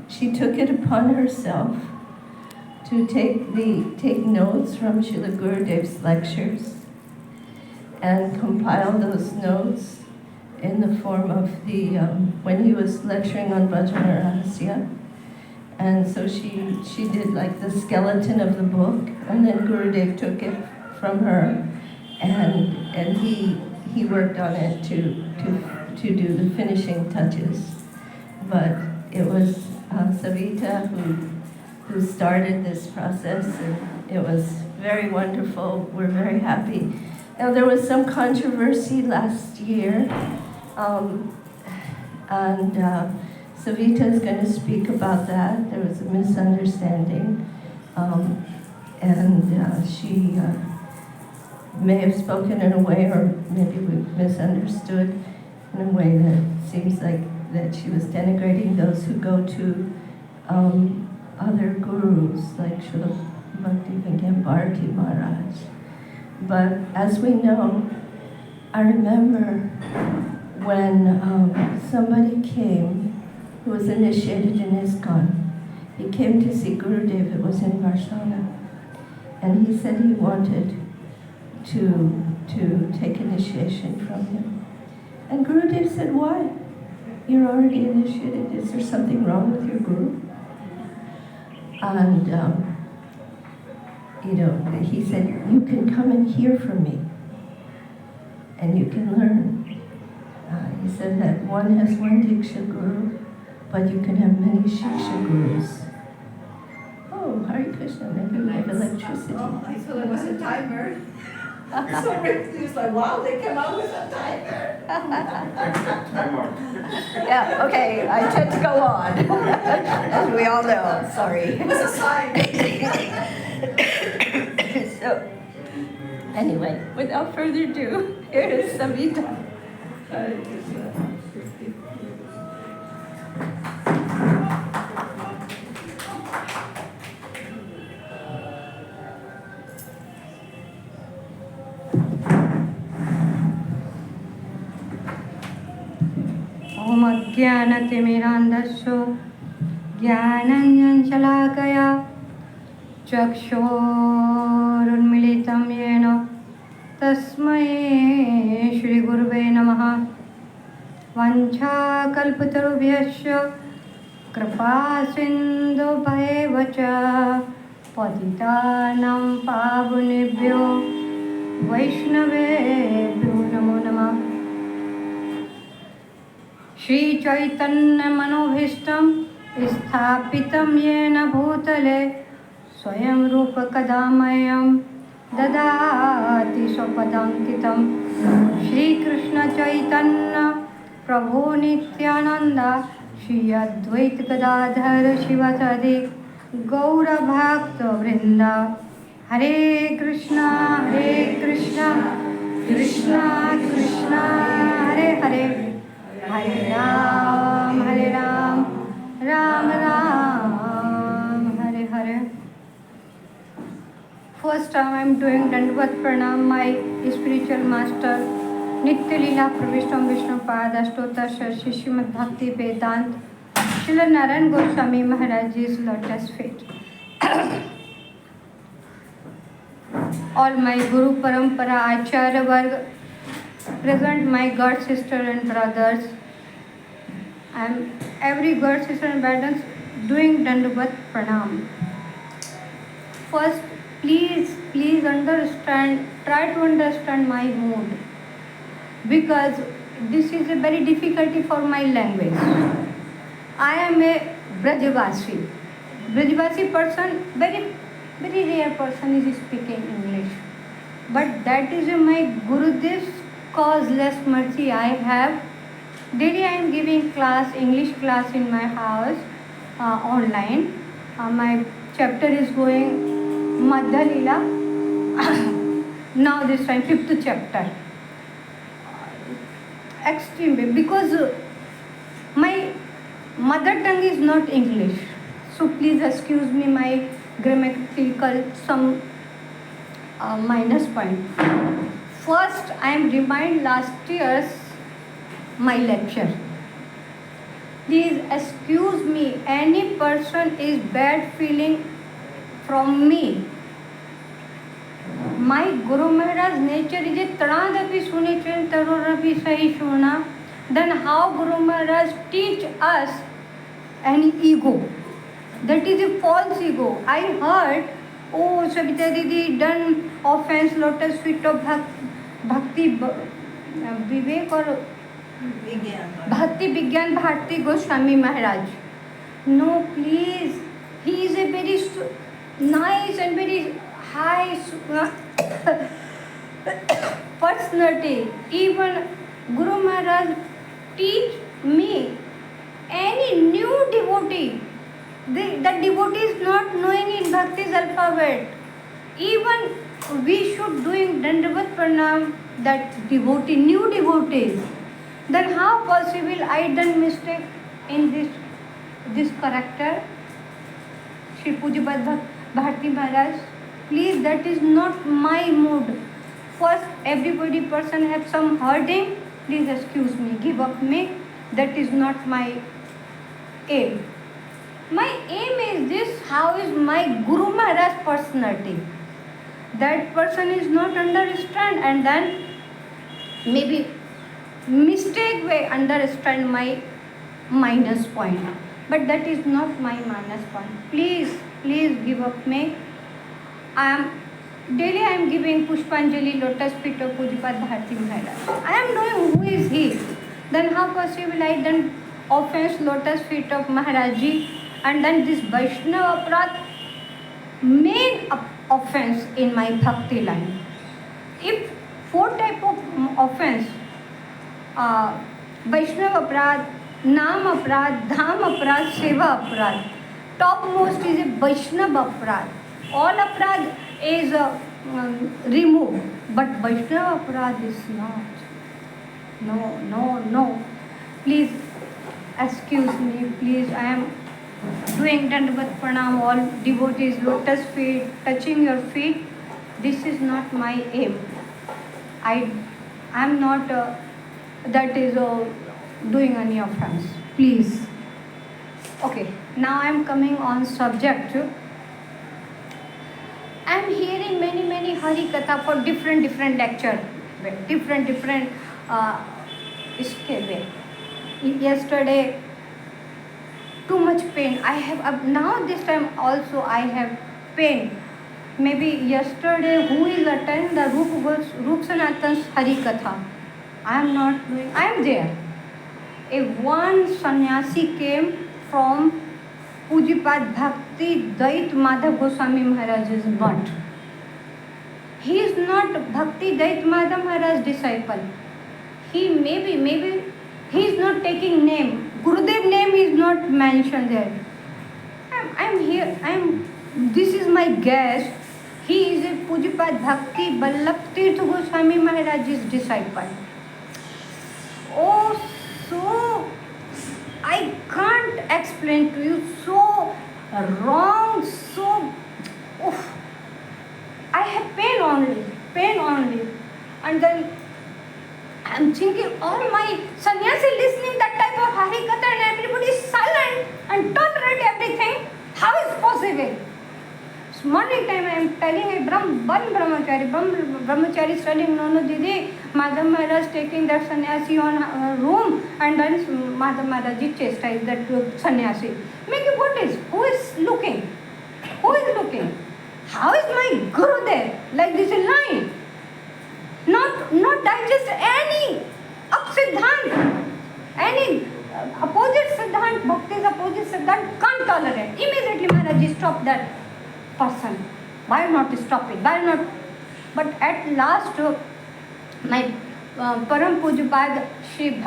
she took it upon herself to take notes from Srila Gurudev's lectures and compile those notes in the form of when he was lecturing on Vajra Rahasya. And so she did like the skeleton of the book, and then Gurudev took it from her, and he worked on it to do the finishing touches. But it was Savita who started this process, and it was very wonderful. We're very happy. Now there was some controversy last year, and Savita is going to speak about that. There was a misunderstanding, and she may have spoken in a way, or maybe we misunderstood in a way that seems like that she was denigrating those who go to other gurus, like Srila Bhaktivinoda Bharati Maharaj. But as we know, I remember when somebody came who was initiated in ISKCON. He came to see Gurudev, it was in Varsana, and he said he wanted to take initiation from him. And Gurudev said, why? You're already initiated. Is there something wrong with your guru? And he said, you can come and hear from me, and you can learn. He said that one has one Diksha Guru, but you can have many Shiksha Gurus. Oh, Hare Krishna, maybe we have electricity. Oh, I thought it was a timer. So Rick was like, wow, they came out with a timer. Yeah, okay, I tend to go on, as we all know, sorry. It was a sign. So, anyway, without further ado, here is Savita. Om Ajnanatimirandasya Jnananjansalakaya Chakshurunmilitam Yena Tasmai Shri Gurave Namaha Vanchakalpatarubhyasya Kripa Sindhubhayavacha Patitanam Pavunebhyo Vaishnavebhyo Namo Namah Shri Chaitanya Manobhishtam Sthapitam Yena Bhutale Swayam Rupa Kadamayam Dadati Swapadankitam Shri Krishna Chaitanya Prabhu Nityananda Shri Advaita Gadadhar Shivasadi Gaura Bhakta Vrinda Hare Krishna Krishna Krishna Hare Hare Hare Ram, Ram Ram, Hare Hare. First time I am doing Dandavat Pranam, my spiritual master, Nitya Leela Pravishtam Vishnu Pada Stota Shri Srimad Bhakti Vedant, Srila Narayan Goswami Maharaj's lotus feet. All my Guru Parampara Acharya Varga, present my God sister and brothers. I am every God sister and brothers doing Dandavat Pranam. First, please understand, try to understand my mood, because this is a very difficulty for my language. I am a Brajavasi. Brajavasi person, very rare person is speaking English. But that is my Gurudev's causeless mercy I have. Daily I am giving class, English class in my house, online. My chapter is going Madhya Leela. Now this time, 5th chapter. Extreme, because my mother tongue is not English. So please excuse me my grammatical some minus point. First, I am remind last year's my lecture. Please excuse me any person is bad feeling from me. My Guru Maharaj nature is a Taradapi Sunichan Tarorapi Sahishuna. Then how Guru Maharaj teach us an ego? That is a false ego. I heard, oh, Sabita Didi done offense lotus feet of Bhakti Vivek or Bhakti Vigyan Bharti Goswami Maharaj. No, please. He is a very nice and very high personality. Even Guru Maharaj teach me any new devotee. The devotee is not knowing in Bhakti's alphabet. Even we should doing Dandavat Pranam that devotee, new devotees. Then how possible I done mistake in this character? Shri Pujapad Bharti Maharaj, please, that is not my mood. First, everybody person have some hurting. Please excuse me, give up me. That is not my aim. My aim is this, how is my Guru Maharaj personality? That person is not understand, and then maybe mistake way understand my minus point. But that is not my minus point. Please give up me. Daily I am giving Pushpanjali lotus feet of Pujapad Bharti Maharaj. I am knowing who is he. Then how possible I done offense lotus feet of Maharaji, and then this Vaishnava Aparadh, main offense in my bhakti line. If 4 type of offense, Vaishnava Aparadh, Naam Aparadh, Dham Aparadh, Seva Aparadh. Topmost is a Vaishnava Aparadh. All Aparadh is removed, but Vaishnava Aparadh is not. No. Please excuse me, please. I am doing Dandavat Pranam, all devotees, lotus feet, touching your feet. This is not my aim. I am not doing any offense. Please. Okay, now I am coming on subject. I am hearing many Hari Katha for different lecture, different way. Yesterday, too much pain. I have now this time also I have pain. Maybe yesterday who is attending the Rup Sanatans Hari Katha? I am not doing. I am there. One sannyasi came from Pujapad Bhakti Dait Madhav Goswami Maharaj's mutt. He is not Bhakti Dait Madhav Maharaj's disciple. He maybe he is not taking name. Gurudev name is not mentioned there. I am here. This is my guest. He is a Pujapad Bhakti Vallabh Tirtha Goswami Maharaj's disciple. Oh, so I can't explain to you. So wrong. So I have pain only, and then I'm thinking all my sannyasi listening that type of Hari Katha and everybody is silent and tolerate everything. How is possible? So morning time I am telling a brahmachari studying no Didi, Madhav Maharaj taking that sannyasi on room, and then Madhav Maharaj chastised that sannyasi. Who is looking? How is my Guru there? Like this in line. Not digest any up-siddhant, any opposite siddhant, bhakti's opposite siddhant, can't tolerate. Immediately Maharaj stopped that person. Why not stop it? Why not? But at last, my Param Pujapad Shri